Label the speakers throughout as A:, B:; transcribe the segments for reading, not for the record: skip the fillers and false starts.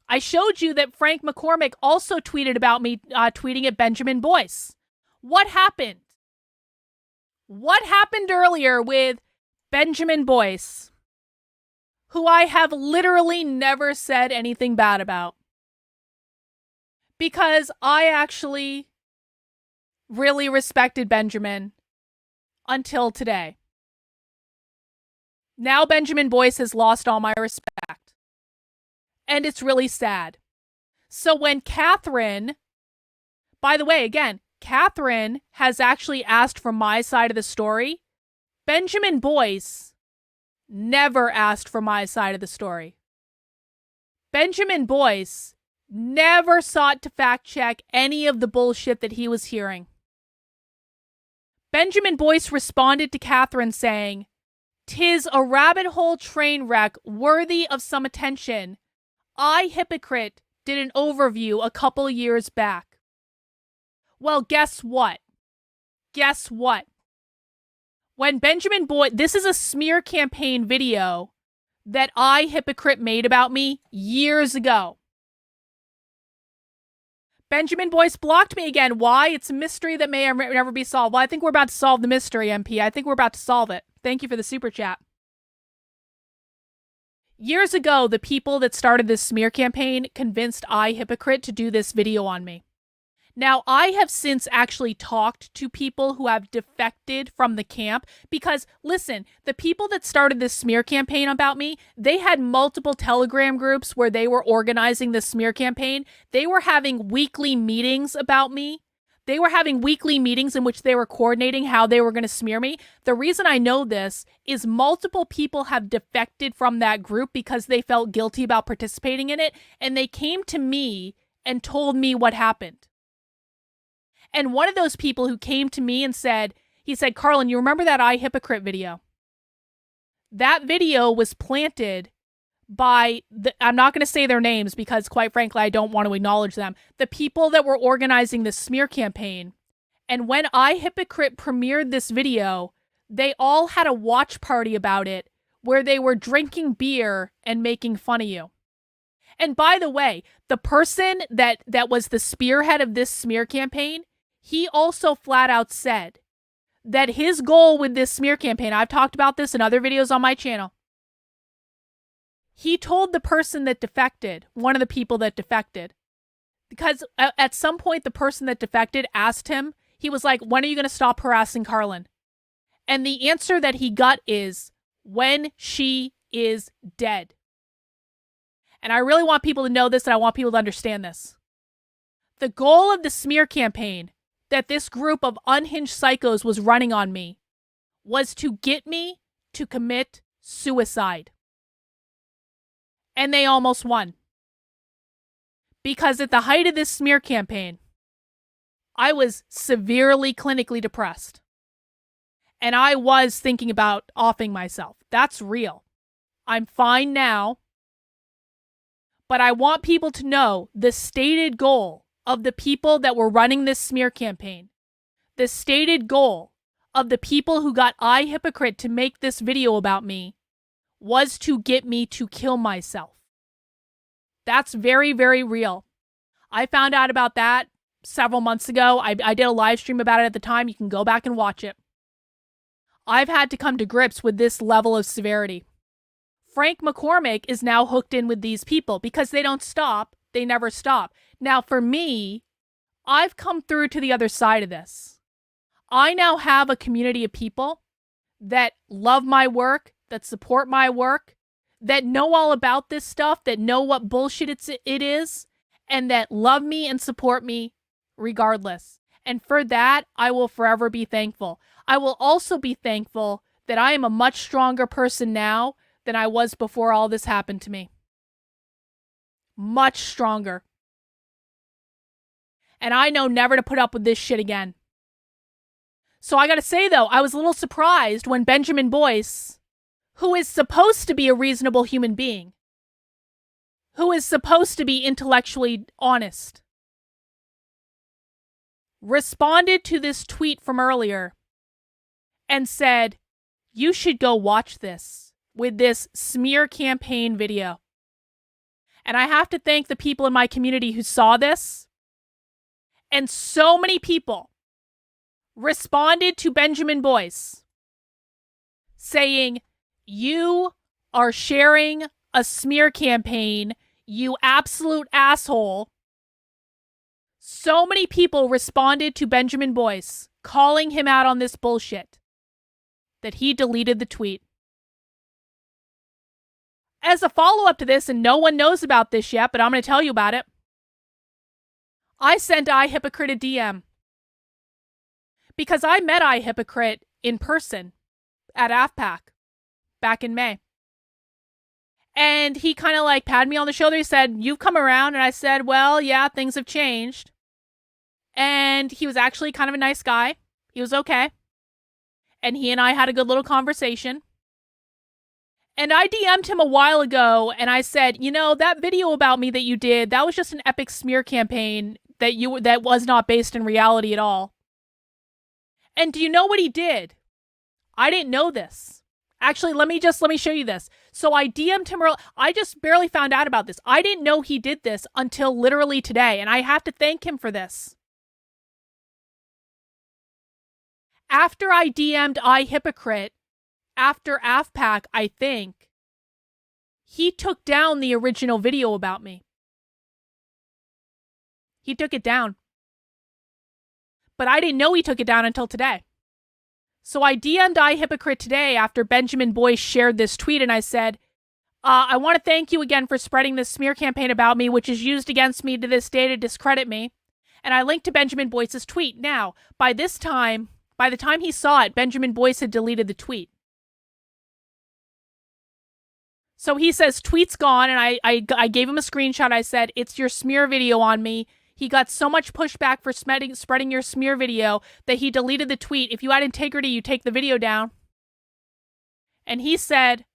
A: I showed you that Frank McCormick also tweeted about me tweeting at Benjamin Boyce. What happened? What happened earlier with Benjamin Boyce, who I have literally never said anything bad about? Because I actually really respected Benjamin until today. Now Benjamin Boyce has lost all my respect. And it's really sad. So when Catherine, by the way, again, Catherine has actually asked for my side of the story. Benjamin Boyce never asked for my side of the story. Benjamin Boyce never sought to fact check any of the bullshit that he was hearing. Benjamin Boyce responded to Catherine saying, "'Tis a rabbit hole train wreck worthy of some attention. I, hypocrite, did an overview a couple years back." Well, guess what? Guess what? When Benjamin Boyce, this is a smear campaign video that I, hypocrite, made about me years ago. Benjamin Boyce blocked me again. Why? It's a mystery that may or may never be solved. Well, I think we're about to solve the mystery, MP. I think we're about to solve it. Thank you for the super chat. Years ago, the people that started this smear campaign convinced I, hypocrite, to do this video on me. Now, I have since actually talked to people who have defected from the camp because, listen, the people that started this smear campaign about me, they had multiple Telegram groups where they were organizing this smear campaign. They were having weekly meetings about me. They were having weekly meetings in which they were coordinating how they were going to smear me. The reason I know this is multiple people have defected from that group because they felt guilty about participating in it, and they came to me and told me what happened. And one of those people who came to me and said, he said, "Carlin, you remember that I, hypocrite video? That video was planted by, I'm not going to say their names because, quite frankly, I don't want to acknowledge them, the people that were organizing this smear campaign. And when I, hypocrite, premiered this video, they all had a watch party about it where they were drinking beer and making fun of you." And by the way, the person that was the spearhead of this smear campaign, he also flat out said that his goal with this smear campaign, I've talked about this in other videos on my channel, he told the person that defected, one of the people that defected, because at some point the person that defected asked him, he was like, "When are you going to stop harassing Carlin?" And the answer that he got is, "When she is dead." And I really want people to know this, and I want people to understand this. The goal of the smear campaign that this group of unhinged psychos was running on me was to get me to commit suicide. And they almost won. Because at the height of this smear campaign, I was severely clinically depressed. And I was thinking about offing myself. That's real. I'm fine now. But I want people to know the stated goal of the people that were running this smear campaign, the stated goal of the people who got I, hypocrite, to make this video about me was to get me to kill myself. That's very, very real. I found out about that several months ago. I did a live stream about it at the time. You can go back and watch it. I've had to come to grips with this level of severity. Frank McCormick is now hooked in with these people because they don't stop. They never stop. Now, for me, I've come through to the other side of this. I now have a community of people that love my work, that support my work, that know all about this stuff, that know what bullshit it is, and that love me and support me regardless. And for that, I will forever be thankful. I will also be thankful that I am a much stronger person now than I was before all this happened to me. Much stronger. And I know never to put up with this shit again. So I gotta say though, I was a little surprised when Benjamin Boyce, who is supposed to be a reasonable human being, who is supposed to be intellectually honest, responded to this tweet from earlier and said, "You should go watch this with this smear campaign video." And I have to thank the people in my community who saw this. And so many people responded to Benjamin Boyce saying, "You are sharing a smear campaign, you absolute asshole." So many people responded to Benjamin Boyce, calling him out on this bullshit, that he deleted the tweet. As a follow-up to this, and no one knows about this yet, but I'm going to tell you about it, I sent iHypocrite a DM. Because I met iHypocrite in person at AFPAC back in May. And he kind of like patted me on the shoulder. He said, "You've come around." And I said, "Well, yeah, things have changed." And he was actually kind of a nice guy. He was okay. And he and I had a good little conversation. And I DM'd him a while ago and I said, "You know, that video about me that you did, that was just an epic smear campaign that was not based in reality at all." And do you know what he did? I didn't know this. Actually, let me show you this. So I DM'd him. I just barely found out about this. I didn't know he did this until literally today, and I have to thank him for this. After I DM'd iHypocrite, after AFPAC, I think, he took down the original video about me. He took it down. But I didn't know he took it down until today. So I DM'd iHypocrite today after Benjamin Boyce shared this tweet, and I said, "I want to thank you again for spreading this smear campaign about me, which is used against me to this day to discredit me." And I linked to Benjamin Boyce's tweet. Now, by the time he saw it, Benjamin Boyce had deleted the tweet. So he says, "Tweet's gone," and I gave him a screenshot. I said, "It's your smear video on me." He got so much pushback for spreading your smear video that he deleted the tweet. "If you had integrity, you take the video down." And he said,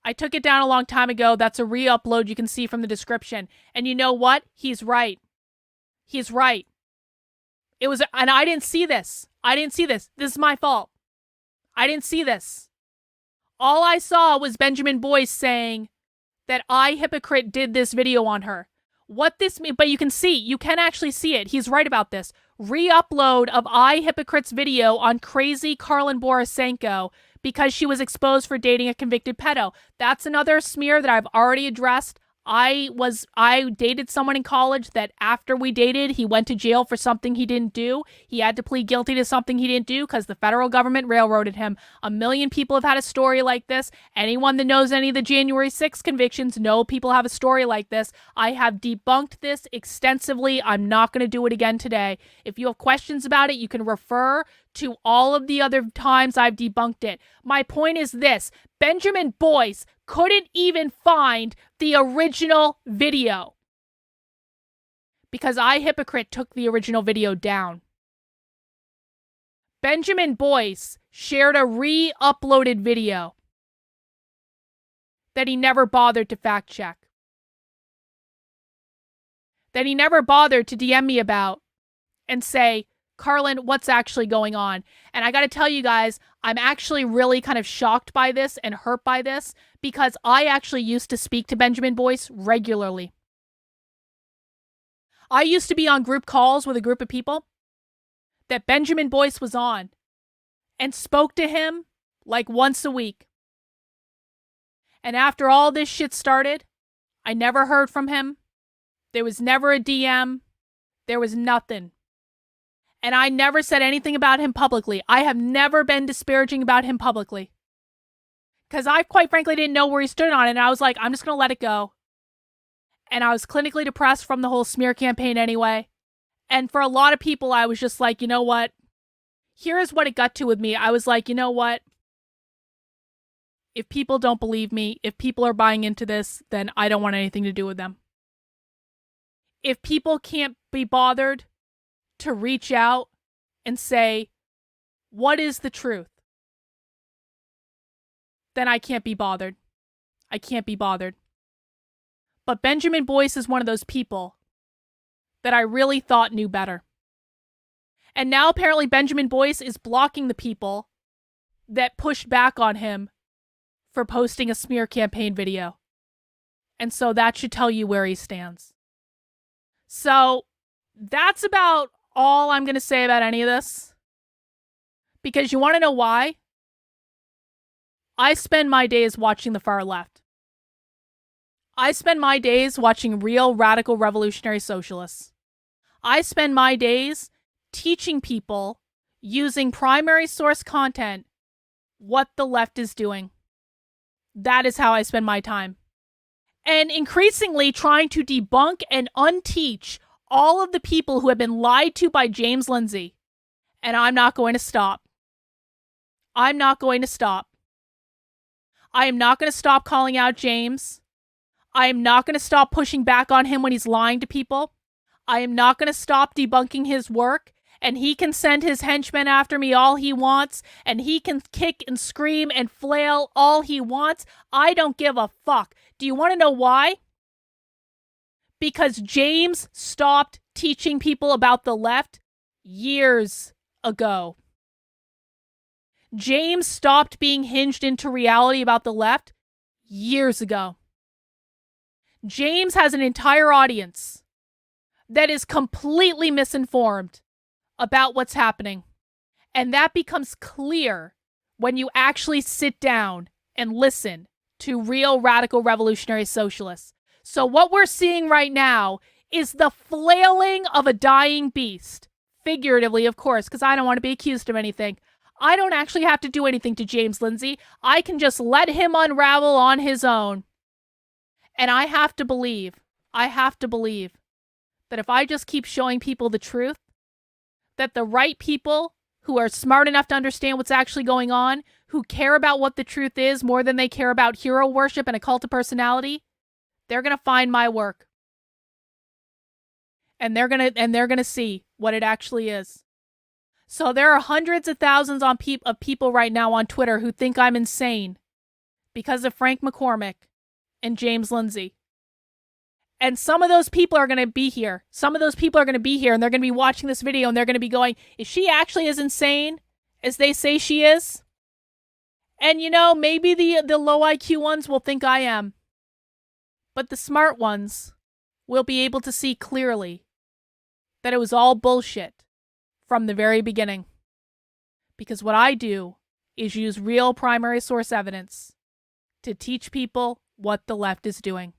A: "I took it down a long time ago. That's a re-upload, you can see from the description." And you know what? He's right. He's right. And I didn't see this. This is my fault. I didn't see this. All I saw was Benjamin Boyce saying that iHypocrite did this video on her. What this means, but you can actually see it. He's right about this. Re-upload of iHypocrite's video on crazy Karlin Borisenko because she was exposed for dating a convicted pedo. That's another smear that I've already addressed. I dated someone in college that after we dated, he went to jail for something he didn't do. He had to plead guilty to something he didn't do because the federal government railroaded him. A million people have had a story like this. Anyone that knows any of the January 6th convictions know people have a story like this. I have debunked this extensively. I'm not going to do it again today. If you have questions about it, you can refer to all of the other times I've debunked it. My point is this: Benjamin Boyce couldn't even find the original video because iHypocrite took the original video down. Benjamin Boyce shared a re-uploaded video that he never bothered to fact check, that he never bothered to DM me about and say, "Karlin, what's actually going on?" And I got to tell you guys, I'm actually really kind of shocked by this and hurt by this because I actually used to speak to Benjamin Boyce regularly. I used to be on group calls with a group of people that Benjamin Boyce was on and spoke to him like once a week. And after all this shit started, I never heard from him. There was never a DM. There was nothing. And I never said anything about him publicly. I have never been disparaging about him publicly. Because I quite frankly didn't know where he stood on it. And I was like, I'm just going to let it go. And I was clinically depressed from the whole smear campaign anyway. And for a lot of people, I was just like, you know what? Here's what it got to with me. I was like, you know what? If people don't believe me, if people are buying into this, then I don't want anything to do with them. If people can't be bothered to reach out and say, what is the truth? Then I can't be bothered. I can't be bothered. But Benjamin Boyce is one of those people that I really thought knew better. And now apparently Benjamin Boyce is blocking the people that pushed back on him for posting a smear campaign video. And so that should tell you where he stands. So that's about all I'm going to say about any of this. Because you want to know why? I spend my days watching the far left. I spend my days watching real radical revolutionary socialists. I spend my days teaching people using primary source content what the left is doing. That is how I spend my time. And increasingly trying to debunk and unteach all of the people who have been lied to by James Lindsay. And I'm not going to stop. I'm not going to stop. I am not going to stop calling out James. I am not going to stop pushing back on him when he's lying to people. I am not going to stop debunking his work. And he can send his henchmen after me all he wants. And he can kick and scream and flail all he wants. I don't give a fuck. Do you want to know why? Because James stopped teaching people about the left years ago. James stopped being hinged into reality about the left years ago. James has an entire audience that is completely misinformed about what's happening. And that becomes clear when you actually sit down and listen to real radical revolutionary socialists. So what we're seeing right now is the flailing of a dying beast. Figuratively, of course, because I don't want to be accused of anything. I don't actually have to do anything to James Lindsay. I can just let him unravel on his own. And I have to believe that if I just keep showing people the truth, that the right people who are smart enough to understand what's actually going on, who care about what the truth is more than they care about hero worship and a cult of personality, they're going to find my work. And they're going to see what it actually is. So there are hundreds of thousands of people right now on Twitter who think I'm insane because of Frank McCormick and James Lindsay. And some of those people are going to be here. And they're going to be watching this video and they're going to be going, is she actually as insane as they say she is? And maybe the low IQ ones will think I am. But the smart ones will be able to see clearly that it was all bullshit from the very beginning. Because what I do is use real primary source evidence to teach people what the left is doing.